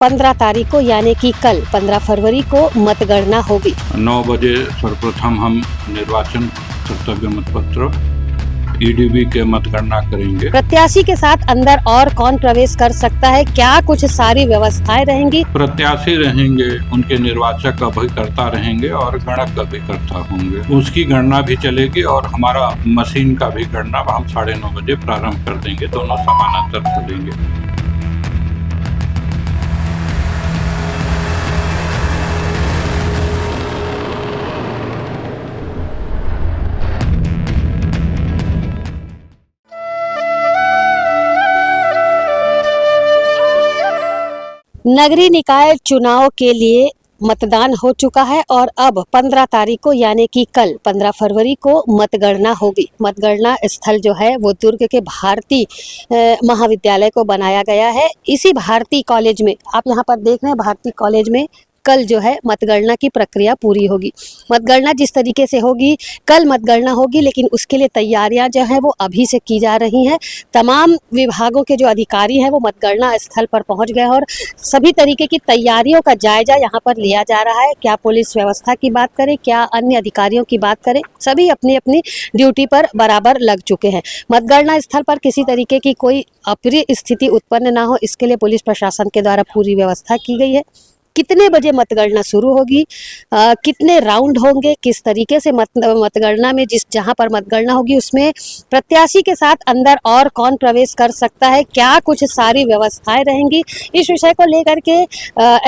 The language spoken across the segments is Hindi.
15 तारीख को यानी कि कल 15 फरवरी को मतगणना होगी। 9 बजे सर्वप्रथम हम निर्वाचन कर्तव्य मतपत्र ईडीबी के मतगणना करेंगे। प्रत्याशी के साथ अंदर और कौन प्रवेश कर सकता है, क्या कुछ सारी व्यवस्थाएं रहेंगी? प्रत्याशी रहेंगे, उनके निर्वाचक अभिकर्ता रहेंगे और गणक अभिकर्ता होंगे। उसकी गणना भी चलेगी और हमारा मशीन का भी गणना हम 9:30 बजे प्रारंभ कर देंगे। दोनों समानांतर चलेंगे। नगरीय निकाय चुनाव के लिए मतदान हो चुका है और अब 15 तारीख को यानी कि कल 15 फरवरी को मतगणना होगी। मतगणना स्थल जो है वो दुर्ग के भारती महाविद्यालय को बनाया गया है। इसी भारती कॉलेज में आप यहाँ पर देख रहे हैं, भारती कॉलेज में कल जो है मतगणना की प्रक्रिया पूरी होगी। मतगणना जिस तरीके से होगी, कल मतगणना होगी, लेकिन उसके लिए तैयारियां जो है वो अभी से की जा रही हैं। तमाम विभागों के जो अधिकारी हैं वो मतगणना स्थल पर पहुंच गए हैं और सभी तरीके की तैयारियों का जायजा यहां पर लिया जा रहा है। क्या पुलिस व्यवस्था की बात करें, क्या अन्य अधिकारियों की बात करें, सभी अपनी अपनी ड्यूटी पर बराबर लग चुके हैं। मतगणना स्थल पर किसी तरीके की कोई अप्रिय स्थिति उत्पन्न ना हो, इसके लिए पुलिस प्रशासन के द्वारा पूरी व्यवस्था की गई है। कितने बजे मतगणना शुरू होगी, कितने राउंड होंगे, किस तरीके से मतगणना में जहां पर मतगणना होगी उसमें प्रत्याशी के साथ अंदर और कौन प्रवेश कर सकता है, क्या कुछ सारी व्यवस्थाएं रहेंगी, इस विषय को लेकर के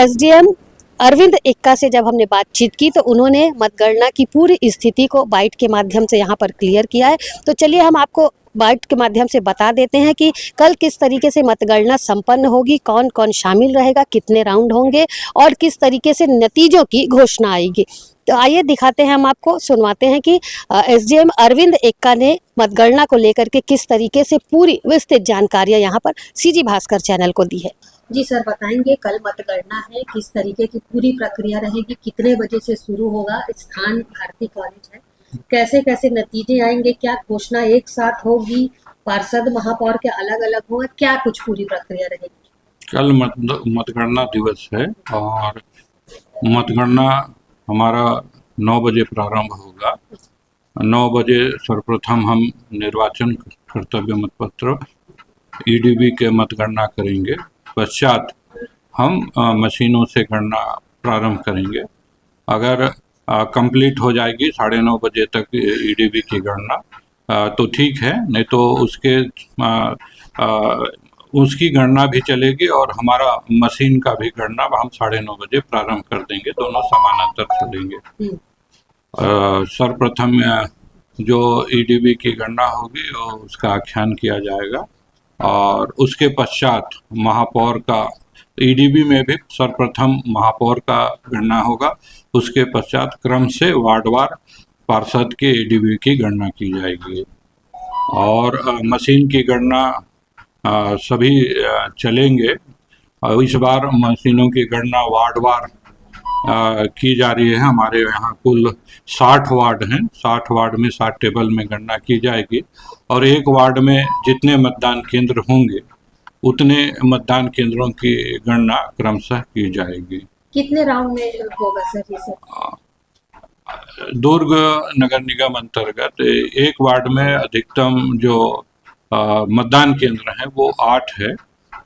एसडीएम अरविंद एक्का से जब हमने बातचीत की तो उन्होंने मतगणना की पूरी स्थिति को बाइट के माध्यम से यहाँ पर क्लियर किया है। तो चलिए हम आपको बाइट के माध्यम से बता देते हैं कि कल किस तरीके से मतगणना संपन्न होगी, कौन कौन शामिल रहेगा, कितने राउंड होंगे और किस तरीके से नतीजों की घोषणा आएगी। तो आइए दिखाते हैं, हम आपको सुनवाते हैं कि एसडीएम अरविंद एक्का ने मतगणना को लेकर के किस तरीके से पूरी विस्तृत जानकारियां यहाँ पर सीजी भास्कर चैनल को दी है। जी सर, बताएंगे कल मतगणना है, किस तरीके की पूरी प्रक्रिया रहेगी, कितने बजे से शुरू होगा, स्थान भारती कॉलेज है, कैसे कैसे नतीजे आएंगे, क्या घोषणा एक साथ होगी, पार्षद महापौर के अलग अलग होगा, क्या कुछ पूरी प्रक्रिया रहेगी? कल मतगणना दिवस है और मतगणना हमारा 9 बजे प्रारंभ होगा। 9 बजे सर्वप्रथम हम निर्वाचन कर्तव्य मतपत्र ईडीबी के मतगणना करेंगे। पश्चात हम मशीनों से गणना प्रारंभ करेंगे। अगर कंप्लीट हो जाएगी 9:30 बजे तक ईडीबी की गणना तो ठीक है, नहीं तो उसकी गणना भी चलेगी और हमारा मशीन का भी गणना हम 9:30 बजे प्रारंभ कर देंगे। दोनों समानांतर चलेंगे। सर्वप्रथम जो ईडीबी की गणना होगी उसका आख्यान किया जाएगा और उसके पश्चात महापौर का, ईडीबी में भी सर्वप्रथम महापौर का गणना होगा। उसके पश्चात क्रम से वार्डवार पार्षद के ईडीबी की गणना की जाएगी और मशीन की गणना सभी चलेंगे। और इस बार मशीनों की गणना वार्डवार की जा रही है। हमारे यहाँ कुल 60 वार्ड हैं। 60 वार्ड में 60 टेबल में गणना की जाएगी और एक वार्ड में जितने मतदान केंद्र होंगे उतने मतदान केंद्रों की गणना क्रमशः की जाएगी। कितने राउंड में होगा सर ये सब? दुर्ग नगर निगम अंतर्गत एक वार्ड में अधिकतम जो मतदान केंद्र है वो 8 है,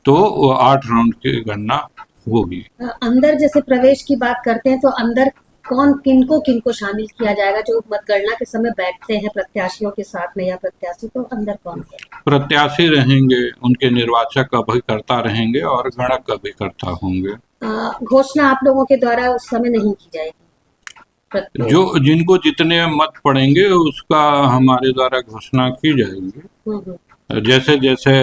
तो 8 राउंड की गणना होगी। अंदर जैसे प्रवेश की बात करते हैं तो अंदर कौन किनको शामिल किया जाएगा? जो मतगणना के समय बैठते हैं प्रत्याशियों के साथ में या प्रत्याशी, तो अंदर कौन है? प्रत्याशी रहेंगे, उनके निर्वाचक अभिकर्ता रहेंगे और गणक अभिकर्ता होंगे। घोषणा आप लोगों के द्वारा उस समय नहीं की जाएगी? जो जिनको जितने मत पड़ेंगे उसका हमारे द्वारा घोषणा की जाएगी। जैसे जैसे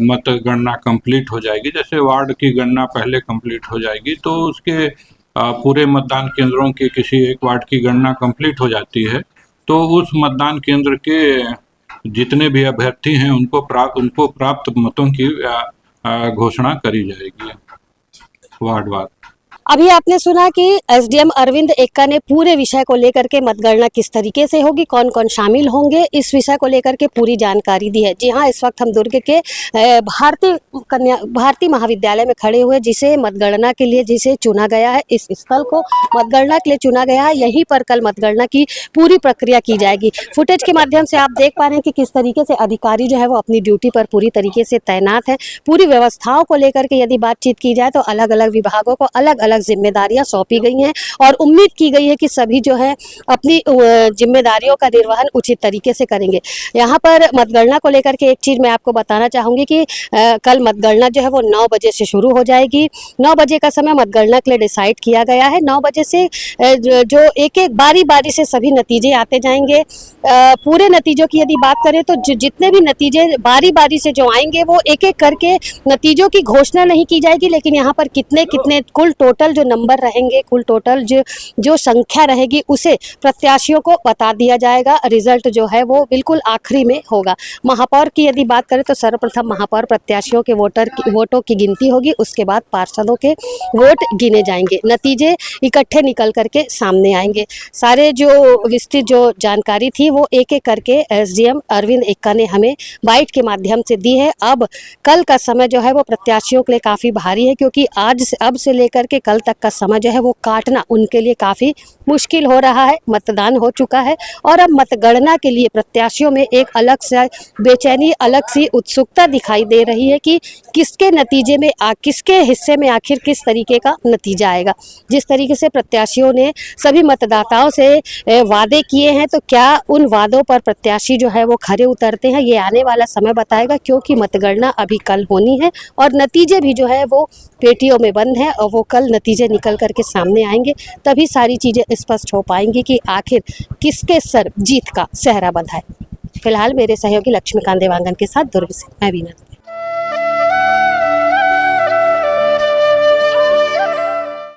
मतगणना कंप्लीट हो जाएगी, जैसे वार्ड की गणना पहले कंप्लीट हो जाएगी तो उसके पूरे मतदान केंद्रों की किसी एक वार्ड की गणना कंप्लीट हो जाती है तो उस मतदान केंद्र के जितने भी अभ्यर्थी हैं उनको प्राप्त मतों की घोषणा करी जाएगी वार्डवार। अभी आपने सुना कि एसडीएम अरविंद एक्का ने पूरे विषय को लेकर के मतगणना किस तरीके से होगी, कौन कौन शामिल होंगे, इस विषय को लेकर के पूरी जानकारी दी है। जी हाँ, इस वक्त हम दुर्ग के भारती महाविद्यालय में खड़े हुए, जिसे मतगणना के लिए जिसे चुना गया है, इस स्थल को मतगणना के लिए चुना गया है। यहीं पर कल मतगणना की पूरी प्रक्रिया की जाएगी। फुटेज के माध्यम से आप देख पा रहे हैं कि किस तरीके से अधिकारी जो है वो अपनी ड्यूटी पर पूरी तरीके से तैनात है। पूरी व्यवस्थाओं को लेकर के यदि बातचीत की जाए तो अलग अलग विभागों को अलग अलग जिम्मेदारियां सौंपी गई हैं और उम्मीद की गई है कि सभी जो है अपनी जिम्मेदारियों का निर्वहन उचित तरीके से करेंगे। यहाँ पर मतगणना को लेकर के एक चीज़ मैं आपको बताना चाहूँगी कि कल मतगणना जो है वो 9 बजे से शुरू हो जाएगी। 9 बजे का समय मतगणना के लिए डिसाइड किया गया है। 9 बजे से जो एक एक बारी बारी से सभी नतीजे आते जाएंगे। पूरे नतीजों की यदि बात करें तो जितने भी नतीजे बारी बारी से जो आएंगे वो एक एक करके नतीजों की घोषणा नहीं की जाएगी, लेकिन यहाँ पर कितने कितने कुल टोटल जो नंबर रहेंगे, कुल टोटल जो संख्या रहेगी उसे प्रत्याशियों को बता दिया जाएगा। रिजल्ट जो है वो बिल्कुल आखिरी में होगा। महापौर की यदि बात करें तो सर्वप्रथम महापौर प्रत्याशियों के वोटों की गिनती होगी, उसके बाद पार्षदों के वोट गिने जाएंगे, नतीजे इकट्ठे निकल करके सामने आएंगे। सारे जो विस्तृत जो जानकारी थी वो एक एक करके एसडीएम अरविंद एक्का ने हमें बाइट के माध्यम से दी है। अब कल का समय जो है वो प्रत्याशियों के लिए काफ़ी भारी है, क्योंकि अब से लेकर के कल तक का समय जो है वो काटना उनके लिए काफ़ी मुश्किल हो रहा है। मतदान हो चुका है और अब मतगणना के लिए प्रत्याशियों में एक अलग से बेचैनी, अलग सी उत्सुकता दिखाई दे रही है कि किसके नतीजे में किसके हिस्से में आखिर किस तरीके का नतीजा आएगा। जिस तरीके से प्रत्याशियों ने सभी मतदाताओं से वादे किए हैं, तो क्या उन वादों पर प्रत्याशी जो है वो खरे उतरते हैं, ये आने वाला समय बताएगा, क्योंकि मतगणना अभी कल होनी है और नतीजे भी जो है वो पेटियों में बंद है और वो कल नतीजे निकल करके सामने आएंगे, तभी सारी चीज़ें स्पष्ट हो पाएंगी कि आखिर किसके सर जीत का सेहरा बंधा है। फिलहाल मेरे सहयोगी लक्ष्मीकांत देवांगन के साथ दुर्ग से मैं वीना।